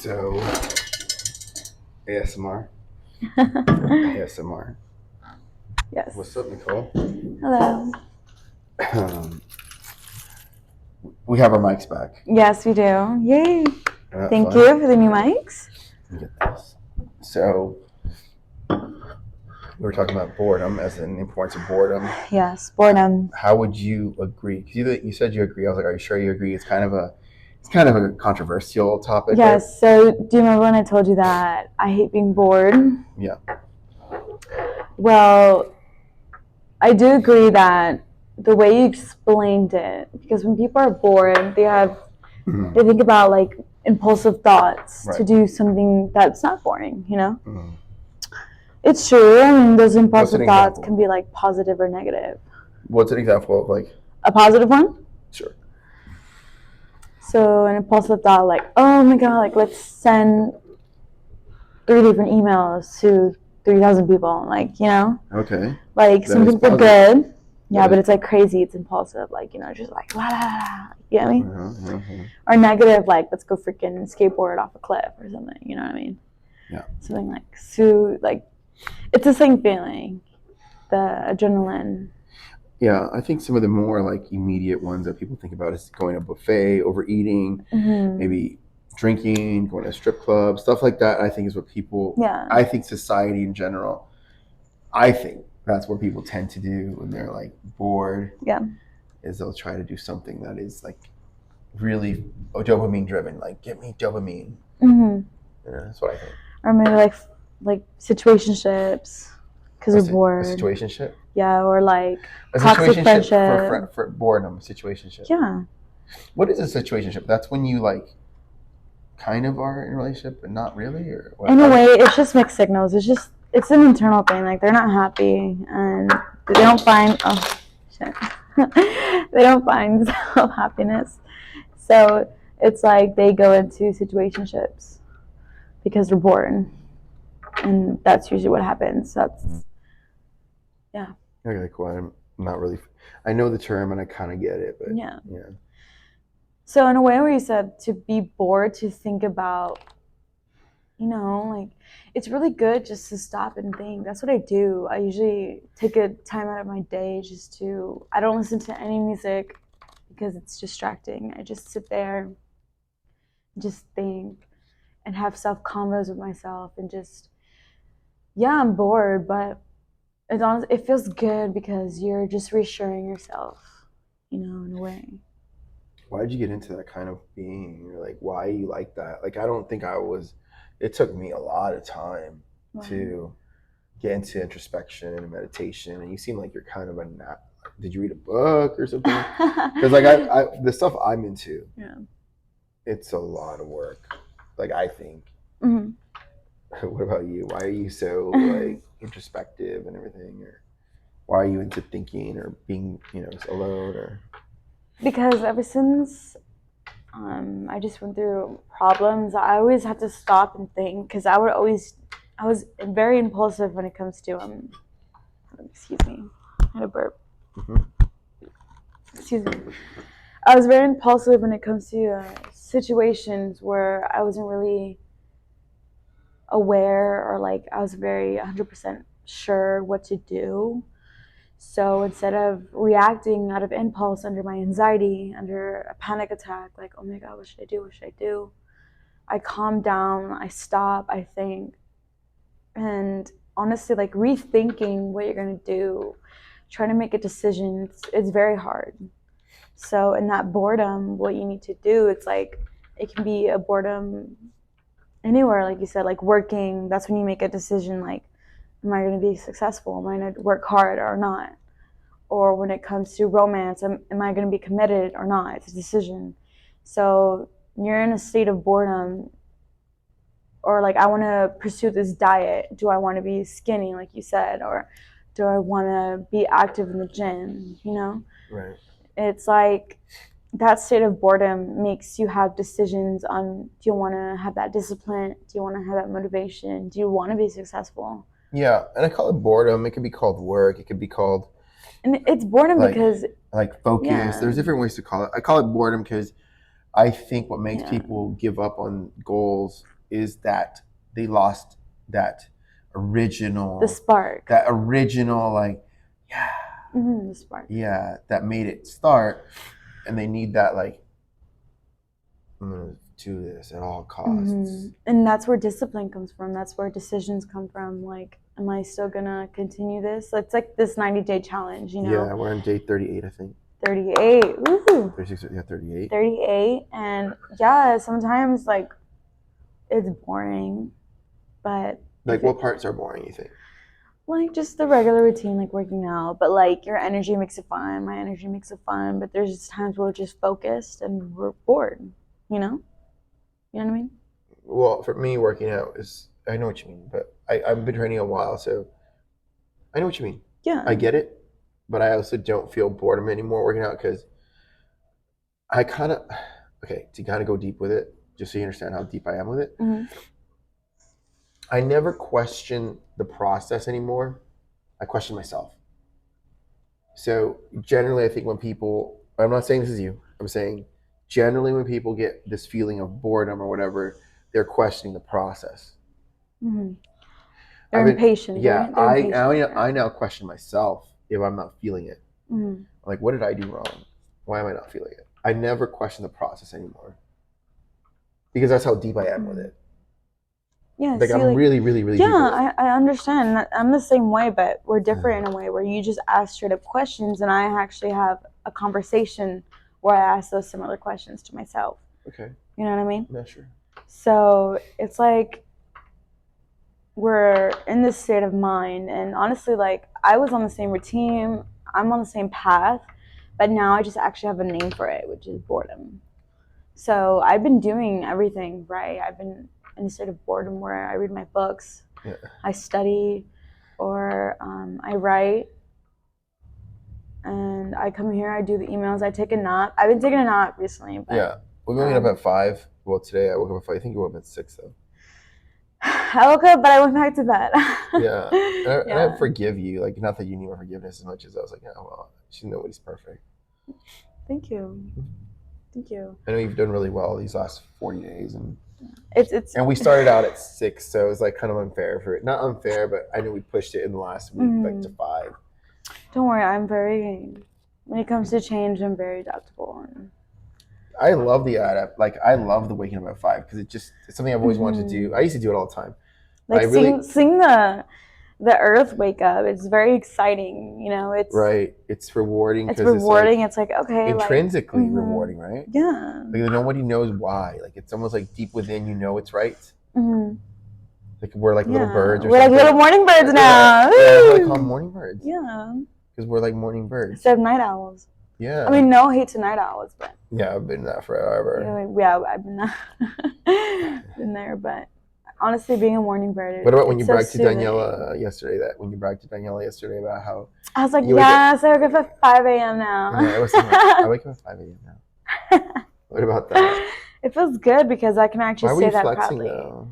So, ASMR. ASMR. Yes. What's up, Nicole? Hello. We have our mics back. Yes, we do. Yay. Thank Fun? you for the new mics. Let me get this. So, we were talking about boredom as in the importance of boredom. Yes, boredom. How would you agree? Because you said you agree. I was like, are you sure you agree? It's kind of a controversial topic. Yes. So, do you remember when I told you that I hate being bored? Yeah. Well, I do agree that the way you explained it, because when people are bored, they think about like impulsive thoughts to do something that's not boring, you know? It's true. I mean, those impulsive thoughts can be like positive or negative. What's an example of like a positive one? Sure. So an impulsive thought like, oh my god, like let's send 3 different emails to 3,000 people, like, you know? Okay. Like some things are good. Yeah, but it's like crazy. It's impulsive, like, you know, just like la la la. You get me? Or negative, like let's go freaking skateboard off a cliff or something. You know what I mean? Yeah. Something like it's the same feeling, the adrenaline. Yeah, I think some of the more like immediate ones that people think about is going to a buffet, overeating, maybe drinking, going to a strip club, stuff like that. I think is what people. Yeah. I think society in general. I think that's what people tend to do when they're like bored. Yeah. Is they'll try to do something that is like really dopamine driven, like get me dopamine. Yeah, that's what I think. Or maybe like situationships because we're bored. A situationship. Yeah, or like a toxic friendship for boredom. Situationship. Yeah. What is a situationship? That's when you like kind of are in a relationship, but not really, or what? In a way, it's just mixed signals. It's an internal thing. Like they're not happy and they don't find they don't find self-happiness. So it's like they go into situationships because they're bored, and that's usually what happens. Yeah. Okay, cool. I'm not really. I know the term and I kind of get it, but yeah. So in a way where you said to be bored, to think about, you know, like it's really good just to stop and think. That's what I do. I usually take a time out of my day I don't listen to any music because it's distracting. I just sit there and just think and have self-convos with myself and just, yeah, I'm bored, but it feels good because you're just reassuring yourself, you know, in a way. Why did you get into that kind of being? You're like, why you like that? Like, I don't think I was. It took me a lot of time to get into introspection and meditation. And you seem like you're kind of did you read a book or something? Because like the stuff I'm into, it's a lot of work. Like I think. What about you? Why are you so like introspective and everything, or why are you into thinking or being, alone or? Because ever since I just went through problems, I always had to stop and think because I was very impulsive when it comes to excuse me, I had a burp. Excuse me. I was very impulsive when it comes to situations where I wasn't really aware or like I was very 100% sure what to do. So instead of reacting out of impulse under my anxiety, under a panic attack, like, oh my God, what should I do? What should I do? I calm down, I stop, I think. And honestly, like rethinking what you're going to do, trying to make a decision, it's very hard. So in that boredom, what you need to do, it's like, it can be a boredom anywhere, like you said, like working. That's when you make a decision, like, am I going to be successful? Am I going to work hard or not? Or when it comes to romance, am I going to be committed or not? It's a decision. So you're in a state of boredom, or like, I want to pursue this diet. Do I want to be skinny, like you said, or do I want to be active in the gym? You know, right? It's like that state of boredom makes you have decisions on: do you want to have that discipline? Do you want to have that motivation? Do you want to be successful? Yeah, and I call it boredom. It could be called work. It could be called. And it's boredom because like focus. Yeah. There's different ways to call it. I call it boredom because I think what makes people give up on goals is that they lost that original, the spark, that original like, yeah, the spark, yeah, that made it start, and they need that like, I'm gonna do this at all costs. And that's where discipline comes from. That's where decisions come from. Like, am I still gonna continue this? It's like this 90-day challenge, you know? Yeah, we're on day 38, I think. 38. Woohoo. 36, yeah, 38. 38. And yeah, sometimes like it's boring, but like what parts are boring, you think? Like just the regular routine, like working out, but like your energy makes it fun. My energy makes it fun, but there's just times where we're just focused and we're bored. You know? You know what I mean? Well, for me, working out is, I know what you mean, but I've been training a while, so I know what you mean. Yeah. I get it, but I also don't feel boredom anymore working out because I kind of, okay, to kind of go deep with it, just so you understand how deep I am with it. I never question the process anymore. I question myself. So generally, I think when people, I'm not saying this is you, I'm saying generally when people get this feeling of boredom or whatever, they're questioning the process. They're impatient. Yeah, they're impatient. I now question myself if I'm not feeling it. Like, what did I do wrong? Why am I not feeling it? I never question the process anymore because that's how deep I am with it. Yeah, like, I'm really, really, really deep with it. I understand. I'm the same way, but we're different in a way where you just ask straight up questions, and I actually have a conversation where I ask those similar questions to myself. Okay. You know what I mean? Yeah, sure. So it's like we're in this state of mind, and honestly, like I was on the same routine, I'm on the same path, but now I just actually have a name for it, which is boredom. So I've been doing everything right. I've been in a state of boredom where I read my books, I study, or I write, and I come here, I do the emails, I take a nap. I've been taking a nap recently. But, yeah, we're going up at 5. Well, today I woke up at 5. I think you woke up at 6, though. I woke up, but I went back to bed. Yeah. And I forgive you. Like, not that you need my forgiveness as much as I was like, yeah, well, nobody's perfect. Thank you. Thank you. I know you've done really well these last 40 days. And it's and we started out at 6, so it was like kind of unfair for it. Not unfair, but I know we pushed it in the last week, like to 5. Don't worry, when it comes to change, I'm very adaptable. I love I love the waking up at 5 because it's something I've always wanted to do. I used to do it all the time. Like seeing the earth wake up. It's very exciting, you know. It's right. It's rewarding. It's rewarding. It's like okay, intrinsically rewarding, right? Yeah. Like nobody knows why. Like it's almost like deep within, you know, it's right. Like we're like little birds. We're like little morning birds now. Yeah, I call them morning birds. Yeah. Because we're like morning birds instead of night owls. Yeah. I mean, no hate to night owls, but yeah, I've been that forever. Yeah, I've been there, but. Honestly, being a morning bird. What about when you bragged to Daniela yesterday? About how I was like, yes, I wake up at 5 a.m. now. Yeah, I wake up at 5 a.m. now. What about that? It feels good because I can actually say that proudly. Though?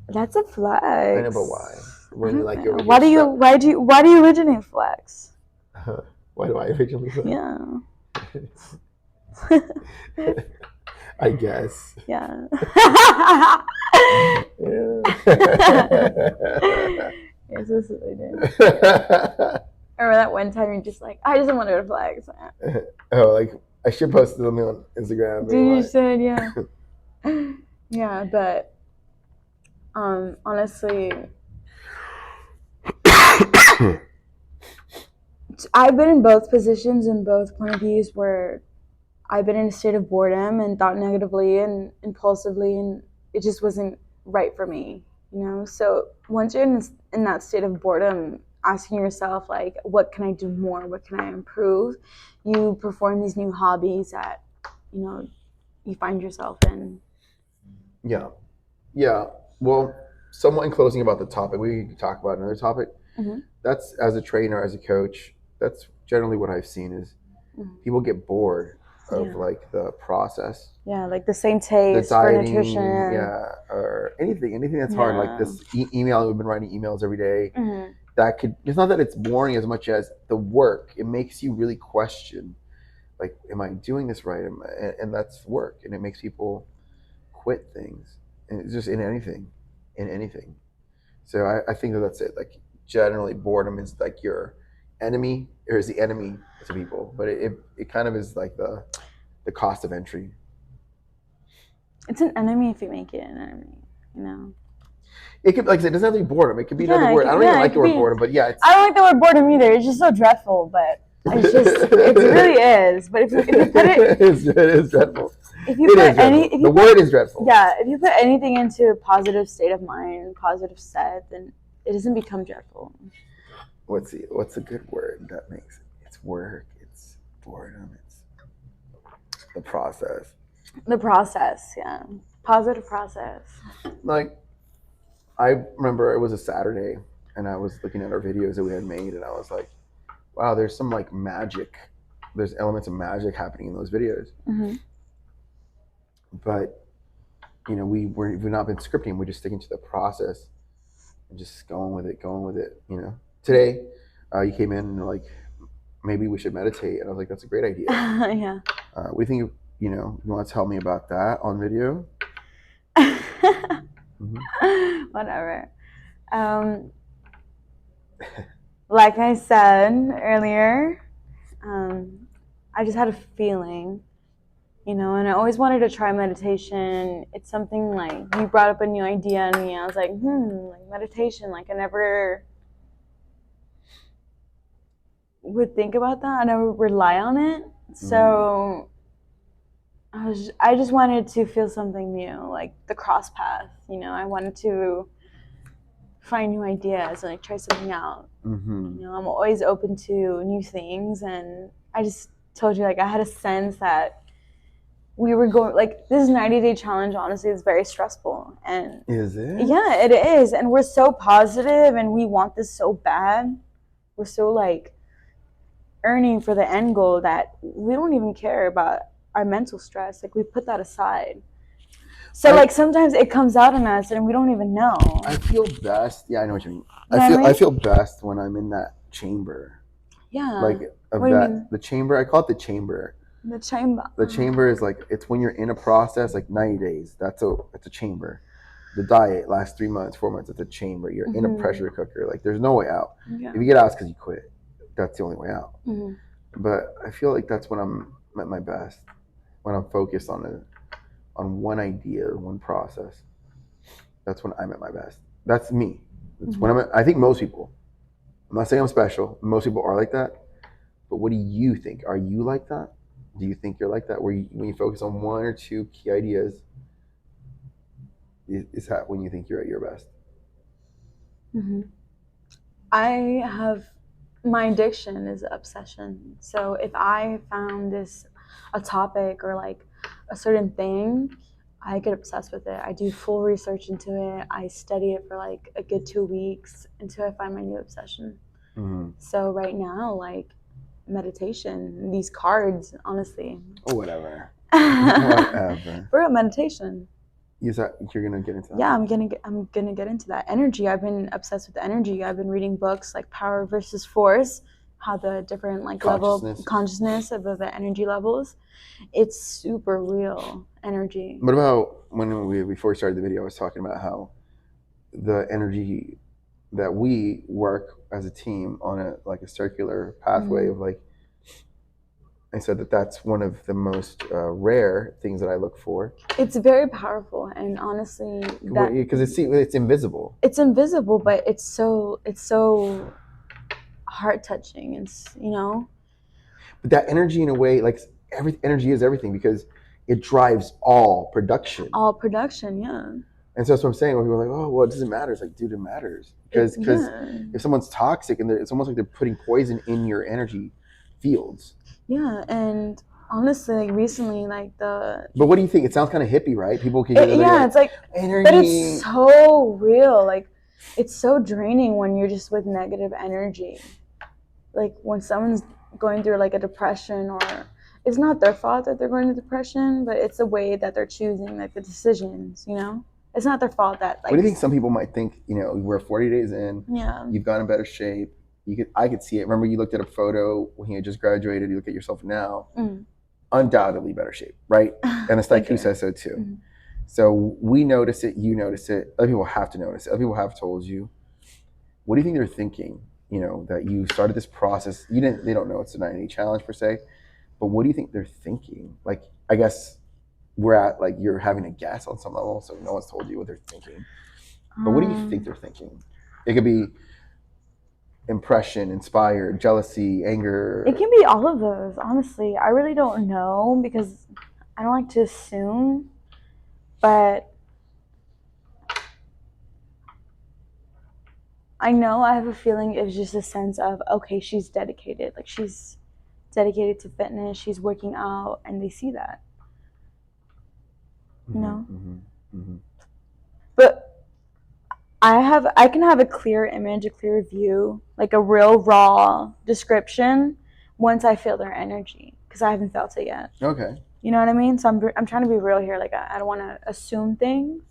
That's a flex. I know, but why? When you why do you originate flex? Why do I originally flex? Yeah. I guess. Yeah. Yes, this is what I did. Remember that one time you're just like, I just want to flex. Oh, like I should post something on Instagram. Dude, you said, yeah. Yeah, but honestly, I've been in both positions and both point of views where I've been in a state of boredom and thought negatively and impulsively, and it just wasn't right for me, you know? So once you're in that state of boredom, asking yourself, like, what can I do more? What can I improve? You perform these new hobbies that, you know, you find yourself in. Yeah. Yeah. Well, somewhat in closing about the topic, we could talk about another topic. That's, as a trainer, as a coach, that's generally what I've seen is people get bored of like the process. Yeah, like the same taste for nutrition. Yeah, or anything that's hard. Like this email, we've been writing emails every day. That it's not that it's boring as much as the work. It makes you really question, like, am I doing this right? And that's work, and it makes people quit things. And it's just in anything. So I think that's it. Like generally boredom is like your enemy, or is the enemy to people, but it kind of is like the cost of entry. It's an enemy if you make it an enemy, you know. It could, like I said, it doesn't have to be boredom. It could be another Yeah, word. I don't even like it the could word be. boredom, but yeah, it's. I don't like the word boredom either. It's just so dreadful, but it's just it really is. But if you put it, it is dreadful. If you put any, the word is dreadful. Yeah, if you put anything into a positive state of mind, positive set, then it doesn't become dreadful. What's a good word that makes it? It's work. It's boredom. It's the process. The process, yeah, positive process. Like, I remember it was a Saturday, and I was looking at our videos that we had made, and I was like, "Wow, there's some like magic. There's elements of magic happening in those videos." Mm-hmm. But we've not been scripting. We're just sticking to the process and just going with it. Today, you came in and like, maybe we should meditate, and I was like, that's a great idea. Yeah. What do you think? You want to tell me about that on video? Mm-hmm. Whatever. Like I said earlier, I just had a feeling, and I always wanted to try meditation. It's something like you brought up a new idea to me. I was like, like meditation. Like I never would think about that. I never rely on it. So I just wanted to feel something new, like the cross path. I wanted to find new ideas and like try something out. Mm-hmm. I'm always open to new things, and I just told you, like, I had a sense that we were going, like, this 90-day challenge honestly is very stressful. And is it? Yeah, it is. And we're so positive and we want this so bad. We're so like earning for the end goal that we don't even care about our mental stress. Like we put that aside. So like sometimes it comes out in us and we don't even know. I feel best. Yeah, I know what you mean. I feel best when I'm in that chamber. Yeah. Like the chamber. I call it the chamber. The chamber. The chamber is like, it's when you're in a process, like 90 days. It's a chamber. The diet lasts 3 months, 4 months. It's a chamber. You're in a pressure cooker. Like there's no way out. Yeah. If you get out, it's because you quit. That's the only way out. Mm-hmm. But I feel like that's when I'm at my best. When I'm focused on one idea, one process. That's when I'm at my best. That's me. That's when I think most people. I'm not saying I'm special. Most people are like that. But what do you think? Are you like that? Do you think you're like that? When you focus on one or two key ideas, is that when you think you're at your best? Mm-hmm. My addiction is obsession. So if I found a topic or like a certain thing, I get obsessed with it. I do full research into it. I study it for like a good 2 weeks until I find my new obsession. Mm-hmm. So right now, like meditation, these cards, honestly. Oh, whatever. Whatever. For meditation. You're gonna get into that? Yeah, I'm gonna get into that. Energy. I've been obsessed with energy. I've been reading books like Power versus Force, how the different like consciousness of the energy levels. It's super real energy. What about before we started the video, I was talking about how the energy that we work as a team on a circular pathway of like, I said that's one of the most rare things that I look for. It's very powerful, and honestly, because it's invisible. It's invisible, but it's so heart touching. But that energy, in a way, like energy is everything because it drives all production. All production, yeah. And so that's what I'm saying. When people are like, "Oh, well, it doesn't matter," it's like, dude, it matters because if someone's toxic and it's almost like they're putting poison in your energy fields. Yeah, and honestly, like recently, like the. But what do you think? It sounds kind of hippie, right? People can. It's like energy, but it's so real. Like, it's so draining when you're just with negative energy. Like when someone's going through like a depression, or it's not their fault that they're going through depression, but it's a way that they're choosing, like the decisions. It's not their fault that. Like, what do you think? Some people might think, we're 40 days in. Yeah. You've gotten in better shape. I could see it. Remember, you looked at a photo when you had just graduated. You look at yourself now, undoubtedly better shape, right? And it's like who says so too. So we notice it, you notice it, other people have to notice it, other people have told you. What do you think they're thinking? You know, that you started this process. They don't know it's a 90-day challenge per se, but what do you think they're thinking? Like, I guess we're at, like, you're having a guess on some level, so no one's told you what they're thinking. But what do you think they're thinking? It could be impression, inspired, jealousy, anger. It can be all of those, honestly. I really don't know because I don't like to assume, but I know I have a feeling it was just a sense of, okay, she's dedicated. Like, she's dedicated to fitness, she's working out, and they see that. You know? But I can have a clear image, a clear view, like a real raw description once I feel their energy, because I haven't felt it yet. Okay. You know what I mean? So I'm trying to be real here. Like, I don't want to assume things,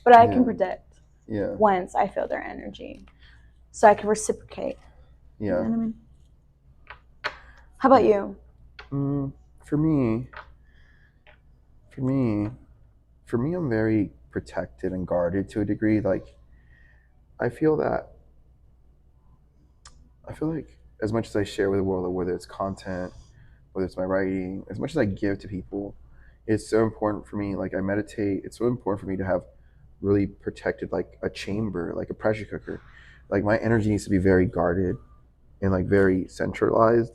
but I can predict once I feel their energy, so I can reciprocate. Yeah. You know what I mean? How about you? For me, I'm very protected and guarded to a degree. Like, I feel like as much as I share with the world, whether it's content, whether it's my writing, as much as I give to people, it's so important for me. Like, I meditate. It's so important for me to have really protected, like a chamber, like a pressure cooker. Like, my energy needs to be very guarded and, like, very centralized,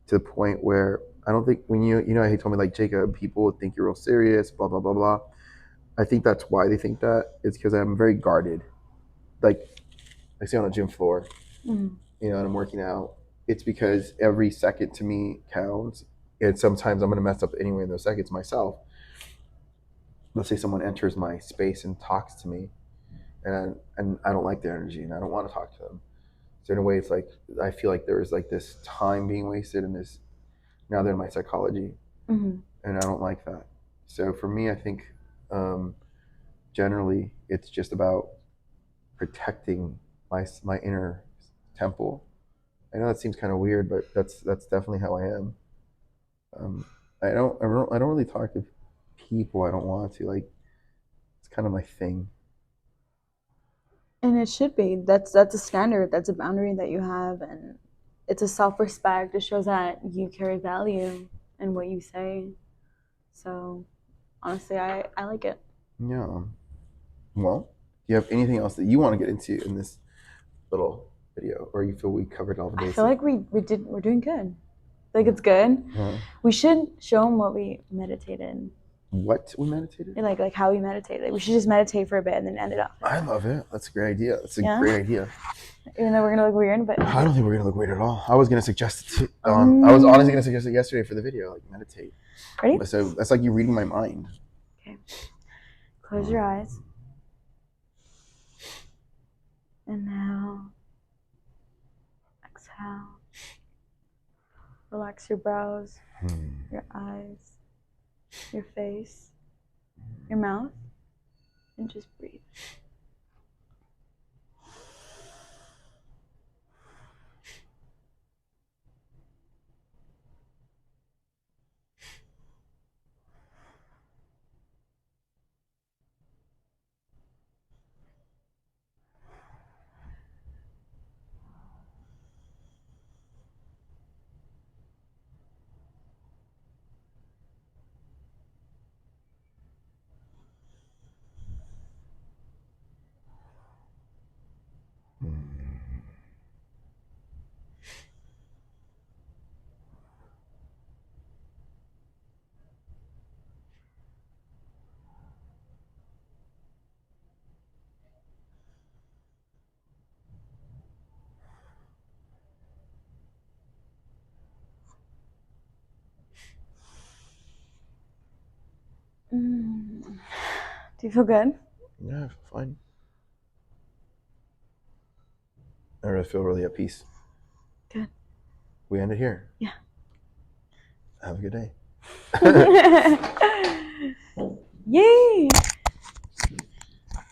to the point where I don't think, when he told me, like, Jacob, people think you're real serious, blah, blah, blah, blah. I think that's why they think that. It's because I'm very guarded. Like, I stay on a gym floor, and I'm working out. It's because every second to me counts. And sometimes I'm going to mess up anyway in those seconds myself. Let's say someone enters my space and talks to me, and I don't like their energy, and I don't want to talk to them. So in a way, it's like, I feel like there is, like, this time being wasted in this. Now they're in my psychology, and I don't like that. So for me, I think generally it's just about protecting my inner temple. I know that seems kind of weird, but that's definitely how I am. I don't really talk to people I don't want to. Like, it's kind of my thing. And it should be. That's a standard. That's a boundary that you have, and it's a self-respect. It shows that you carry value in what you say. So, honestly, I like it. Yeah. Well, do you have anything else that you want to get into in this little video, or you feel we covered all the bases? I feel like we're doing good. Like, it's good. We should show them what we meditated. What we meditated? Like how we meditated. We should just meditate for a bit and then end it off. I love it. That's a great idea. That's a great idea. Even though we're gonna look weird, but I don't think we're gonna look weird at all. I was gonna suggest it. I was honestly gonna suggest it yesterday for the video, like, meditate. Ready? So that's like you reading my mind. Okay. Close your eyes. And now exhale. Relax your brows, your eyes, your face, your mouth, and just breathe. Do you feel good? Yeah, fine. I really feel really at peace. Good. We end it here. Yeah. Have a good day. Yay!